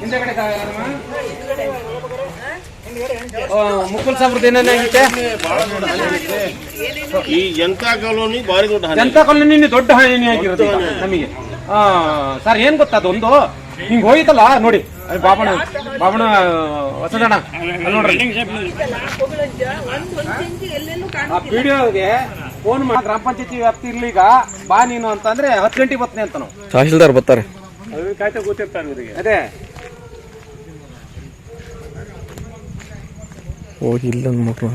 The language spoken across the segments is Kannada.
ಹಿಂದೆಗಡೆ ಮುಕ್ಕುಲ್ ಸಾಬ್ರದ್ದು ಏನೇನಾಗಿತ್ತೆ? ಈ ಜನತಾ ಕಾಲೋನಿ ಭಾರಿ ದೊಡ್ಡ ಜನತಾ ಕಾಲೋನಿ ದೊಡ್ಡ ಹಾನಿ ಆಗಿರೋದು ನಮಗೆ. ಸರ್ ಏನ್ ಗೊತ್ತಾ, ಅದೊಂದು ಹಿಂಗ್ ಹೋಯ್ತಲ್ಲ ನೋಡಿ, ಬಾಬಣ ಬಾಬಣ ಹೊಸದಣ ನೋಡ್ರಿ, ಆ ವಿಡಿಯೋಗೆ ಫೋನ್ ಮಾಡಿ ಗ್ರಾಮ ಪಂಚಾಯತಿ ವ್ಯಾಪ್ತಿ ಇರ್ಲಿ ಈಗ ಬಾ ನೀನು ಅಂತಂದ್ರೆ 10 ಗಂಟೆಗೆ ಬರ್ತೀನಿ ಅಂತ ನಾವು ತಹಶೀಲ್ದಾರ್ ಬರ್ತಾರೆ, ಕಾಯ್ತಾ ಗೊತ್ತಿರ್ತಾರೆ ಇವರಿಗೆ. ಅದೇ ಹೋಗಿ ಇಲ್ಲ ಮಕ್ಕಳು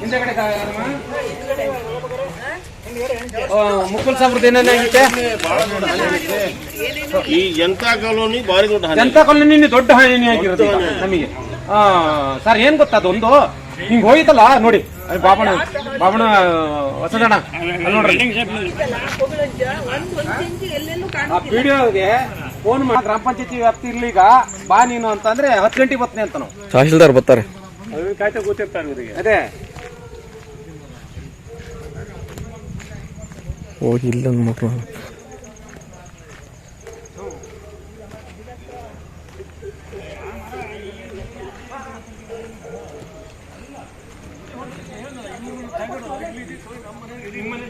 ಹಿಂದೆಗಡೆ ಮುಕ್ಕುಲ್ ಸಾಬ್ರದ್ದು ಏನೇನಾಗಿತ್ತೆ? ಈ ಜನತಾ ಕಾಲೋನಿ ಭಾರಿ ದೊಡ್ಡ ಜನತಾ ಕಾಲೋನಿ ದೊಡ್ಡ ಹಾನಿ ಆಗಿರೋದು ನಮಗೆ. ಸರ್ ಏನ್ ಗೊತ್ತಾ, ಅದೊಂದು ಹಿಂಗ್ ಹೋಯ್ತಲ್ಲ ನೋಡಿ, ಬಾಬಣ ಬಾಬಣ ಹೊಸದಣ ನೋಡ್ರಿ, ಆ ವಿಡಿಯೋಗೆ ಫೋನ್ ಮಾಡಿ ಗ್ರಾಮ ಪಂಚಾಯತಿ ವ್ಯಾಪ್ತಿ ಇರ್ಲಿ ಈಗ ಬಾ ನೀನು ಅಂತಂದ್ರೆ 10 ಗಂಟೆಗೆ ಬರ್ತೀನಿ ಅಂತ ನಾವು ತಹಶೀಲ್ದಾರ್ ಬರ್ತಾರೆ, ಕಾಯ್ತಾ ಗೊತ್ತಿರ್ತಾರೆ ಇವರಿಗೆ. ಅದೇ ಹೋಗಿ ಇಲ್ಲ ಮಕ್ಕಳು ನಿಮ್ಮನೆ